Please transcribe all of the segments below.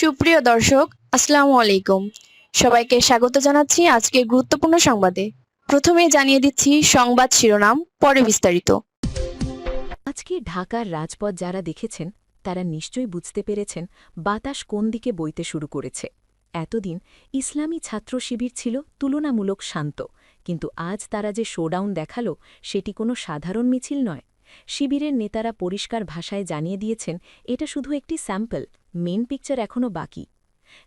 সুপ্রিয় দর্শক, আসসালামু আলাইকুম। সবাইকে স্বাগত জানাচ্ছি আজকের গুরুত্বপূর্ণ সংবাদে। প্রথমে জানিয়ে দিচ্ছি সংবাদ শিরোনাম, পরে বিস্তারিত। আজকে ঢাকার রাজপথ যারা দেখেছেন তারা নিশ্চয়ই বুঝতে পেরেছেন বাতাস কোন দিকে বইতে শুরু করেছে। এতদিন ইসলামী ছাত্র শিবির ছিল তুলনামূলক শান্ত, কিন্তু আজ তারা যে শোডাউন দেখালো সেটি কোনো সাধারণ মিছিল নয়। শিবিরের নেতারা পরিষ্কার ভাষায় জানিয়ে দিয়েছেন এটা শুধু একটি স্যাম্পল, মেন পিকচার এখনও বাকি।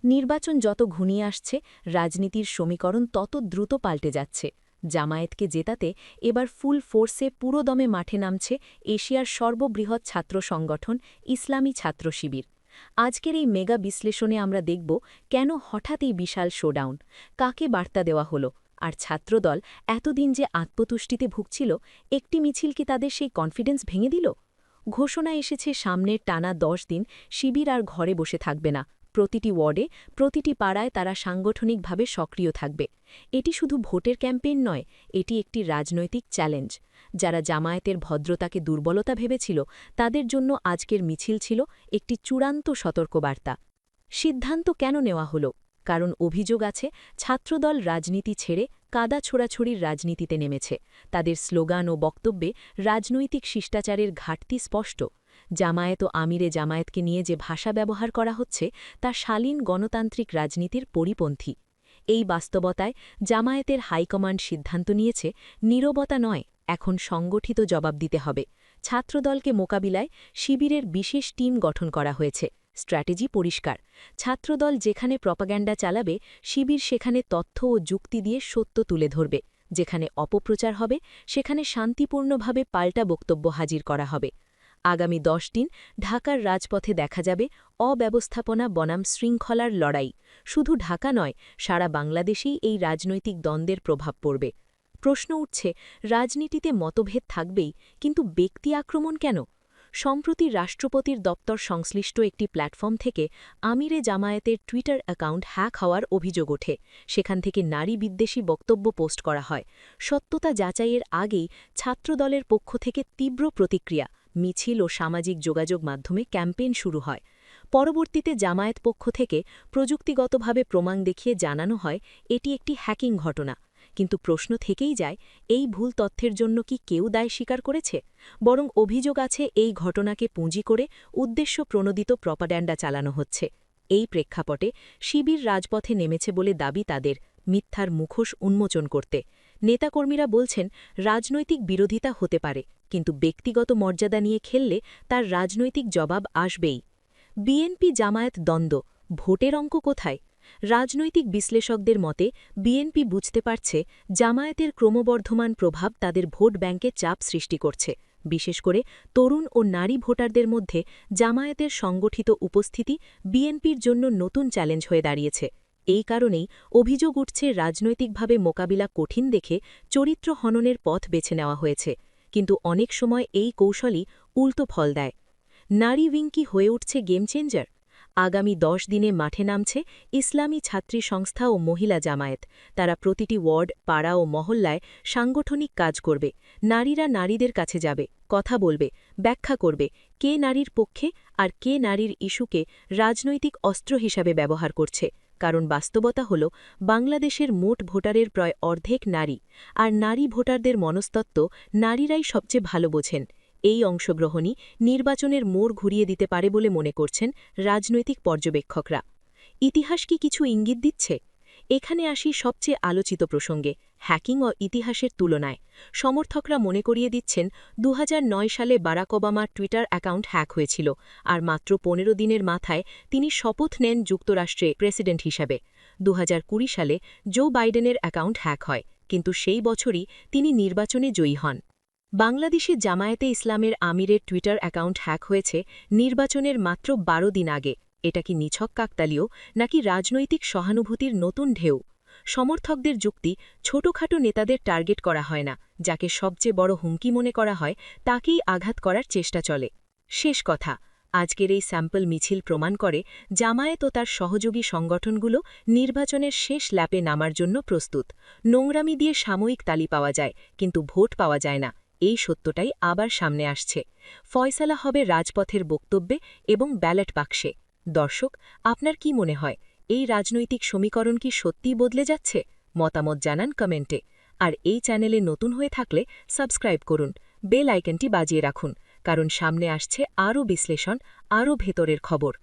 নির্বাচন যত ঘনিয়ে আসছে, রাজনীতির সমীকরণ তত দ্রুত পাল্টে যাচ্ছে। জামায়াতকে জেতাতে এবার ফুল ফোর্সে পুরোদমে মাঠে নামছে এশিয়ার সর্ববৃহৎ ছাত্র সংগঠন ইসলামী ছাত্র শিবির। আজকের এই মেগা বিশ্লেষণে আমরা দেখব কেন হঠাৎ এই বিশাল শোডাউন, কাকে বার্তা দেওয়া হলো, আর ছাত্রদল এতদিন যে আত্মতুষ্টিতে ভুগছিল, একটি মিছিল কি তাদের সেই কনফিডেন্স ভেঙে দিল? ঘোষণা এসেছে সামনের টানা ১০ দিন শিবির আর ঘরে বসে থাকবে না। প্রতিটি ওয়ার্ডে, প্রতিটি পাড়ায় তারা সাংগঠনিকভাবে সক্রিয় থাকবে। এটি শুধু ভোটের ক্যাম্পেইন নয়, এটি একটি রাজনৈতিক চ্যালেঞ্জ। যারা জামায়াতের ভদ্রতাকে দুর্বলতা ভেবেছিল, তাদের জন্য আজকের মিছিল ছিল একটি চূড়ান্ত সতর্কবার্তা। সিদ্ধান্ত কেন নেওয়া হলো? কারণ অভিযোগ আছে ছাত্রদল রাজনীতি ছেড়ে কাদা ছোড়াছড়ির রাজনীতিতে নেমেছে। তাদের স্লোগান ও বক্তব্যে রাজনৈতিক শিষ্টাচারের ঘাটতি স্পষ্ট। জামায়াত ও আমিরে জামায়াতকে নিয়ে যে ভাষা ব্যবহার করা হচ্ছে তা শালীন গণতান্ত্রিক রাজনীতির পরিপন্থী। এই বাস্তবতায় জামায়াতের হাইকমান্ড সিদ্ধান্ত নিয়েছে নীরবতা নয়, এখন সংগঠিত জবাব দিতে হবে। ছাত্রদলকে মোকাবিলায় শিবিরের বিশেষ টিম গঠন করা হয়েছে। স্ট্র্যাটেজি পরিষ্কার, ছাত্রদল যেখানে প্রপাগ্যান্ডা চালাবে, শিবির সেখানে তথ্য ও যুক্তি দিয়ে সত্য তুলে ধরবে। যেখানে অপপ্রচার হবে, সেখানে শান্তিপূর্ণভাবে পাল্টা বক্তব্য হাজির করা হবে। আগামী ১০ দিন ঢাকার রাজপথে দেখা যাবে অব্যবস্থাপনা বনাম শৃঙ্খলার লড়াই। শুধু ঢাকা নয়, সারা বাংলাদেশেই এই রাজনৈতিক দ্বন্দ্বের প্রভাব পড়বে। প্রশ্ন উঠছে, রাজনীতিতে মতভেদ থাকবেই, কিন্তু ব্যক্তি আক্রমণ কেন? সম্প্রতি রাষ্ট্রপতির দপ্তর সংশ্লিষ্ট একটি প্ল্যাটফর্ম থেকে আমিরে জামায়াতের টুইটার অ্যাকাউন্ট হ্যাক হওয়ার অভিযোগ ওঠে। সেখান থেকে নারী বিদ্বেষী বক্তব্য পোস্ট করা হয়। সত্যতা যাচাইয়ের আগেই ছাত্রদলের পক্ষ থেকে তীব্র প্রতিক্রিয়া, মিছিল ও সামাজিক যোগাযোগ মাধ্যমে ক্যাম্পেইন শুরু হয়। পরবর্তীতে জামায়াত পক্ষ থেকে প্রযুক্তিগতভাবে প্রমাণ দেখিয়ে জানানো হয় এটি একটি হ্যাকিং ঘটনা। কিন্তু প্রশ্ন থেকেই যায়, এই ভুল তথ্যের জন্য কি কেউ দায় স্বীকার করেছে? বরং অভিযোগ আছে এই ঘটনাকে পুঁজি করে উদ্দেশ্য প্রণোদিত প্রপাগ্যান্ডা চালানো হচ্ছে। এই প্রেক্ষাপটে শিবির রাজপথে নেমেছে বলে দাবি তাদের, মিথ্যার মুখোশ উন্মোচন করতে। নেতাকর্মীরা বলছেন রাজনৈতিক বিরোধিতা হতে পারে, কিন্তু ব্যক্তিগত মর্যাদা নিয়ে খেললে তার রাজনৈতিক জবাব আসবেই। বিএনপি জামায়াত দ্বন্দ্ব, ভোটের অঙ্ক কোথায়? রাজনৈতিক বিশ্লেষকদের মতে বিএনপি বুঝতে পারছে জামায়াতের ক্রমবর্ধমান প্রভাব তাদের ভোট ব্যাংকে চাপ সৃষ্টি করছে। বিশেষ করে তরুণ ও নারী ভোটারদের মধ্যে জামায়াতের সংগঠিত উপস্থিতি বিএনপির জন্য নতুন চ্যালেঞ্জ হয়ে দাঁড়িয়েছে। এই কারণেই অভিযোগ উঠছে রাজনৈতিকভাবে মোকাবিলা কঠিন দেখে চরিত্র হননের পথ বেছে নেওয়া হয়েছে। কিন্তু অনেক সময় এই কৌশলই উল্টো ফল দেয়। নারী উইং কি হয়ে উঠছে গেম চেঞ্জার? আগামী ১০ দিনে মাঠে নামছে ইসলামী ছাত্রী সংস্থা ও মহিলা জামায়াত। তারা প্রতিটি ওয়ার্ড, পাড়া ও মহল্লায় সাংগঠনিক কাজ করবে। নারীরা নারীদের কাছে যাবে, কথা বলবে, ব্যাখ্যা করবে কে নারীর পক্ষে আর কে নারীর ইস্যুকে রাজনৈতিক অস্ত্র হিসাবে ব্যবহার করছে। কারণ বাস্তবতা হল বাংলাদেশের মোট ভোটারের প্রায় অর্ধেক নারী, আর নারী ভোটারদের মনস্তত্ত্ব নারীরাই সবচেয়ে ভালো বোঝেন। এই অংশগ্রহণই নির্বাচনের মোড় ঘুরিয়ে দিতে পারে বলে মনে করছেন রাজনৈতিক পর্যবেক্ষকরা। ইতিহাস কি কিছু ইঙ্গিত দিচ্ছে? এখানে আসি সবচেয়ে আলোচিত প্রসঙ্গে, হ্যাকিং ও ইতিহাসের তুলনায়। সমর্থকরা মনে করিয়ে দিচ্ছেন ২০০৯ সালে বারাক ওবামার টুইটার অ্যাকাউন্ট হ্যাক হয়েছিল, আর মাত্র ১৫ দিনের মাথায় তিনি শপথ নেন যুক্তরাষ্ট্রে প্রেসিডেন্ট হিসাবে। ২০২০ সালে জো বাইডেনের অ্যাকাউন্ট হ্যাক হয়, কিন্তু সেই বছরই তিনি নির্বাচনে জয়ী হন। বাংলাদেশে জামায়াতে ইসলামের আমিরের টুইটার অ্যাকাউন্ট হ্যাক হয়েছে নির্বাচনের মাত্র ১২ দিন আগে। এটা কি নিছক কাকতালীয়, নাকি রাজনৈতিক সহানুভূতির নতুন ঢেউ? সমর্থকদের যুক্তি, ছোটখাটো নেতাদের টার্গেট করা হয় না, যাকে সবচেয়ে বড় হুমকি মনে করা হয় তাকেই আঘাত করার চেষ্টা চলে। শেষ কথা, আজকের এই স্যাম্পল মিছিল প্রমাণ করে জামায়াত ও তার সহযোগী সংগঠনগুলো নির্বাচনের শেষ ল্যাপে নামার জন্য প্রস্তুত। নোংরামি দিয়ে সাময়িক তালি পাওয়া যায়, কিন্তু ভোট পাওয়া যায় না। এই সত্যটাই আবার সামনে আসছে। ফয়সালা হবে রাজপথের বক্তব্যে এবং ব্যালট বাক্সে। দর্শক, আপনার কি মনে হয় এই রাজনৈতিক সমীকরণ কি সত্যিই বদলে যাচ্ছে? মতামত জানান কমেন্টে। আর এই চ্যানেলে নতুন হয়ে থাকলে সাবস্ক্রাইব করুন, বেল আইকনটি বাজিয়ে রাখুন, কারণ সামনে আসছে আরও বিশ্লেষণ, আরও ভেতরের খবর।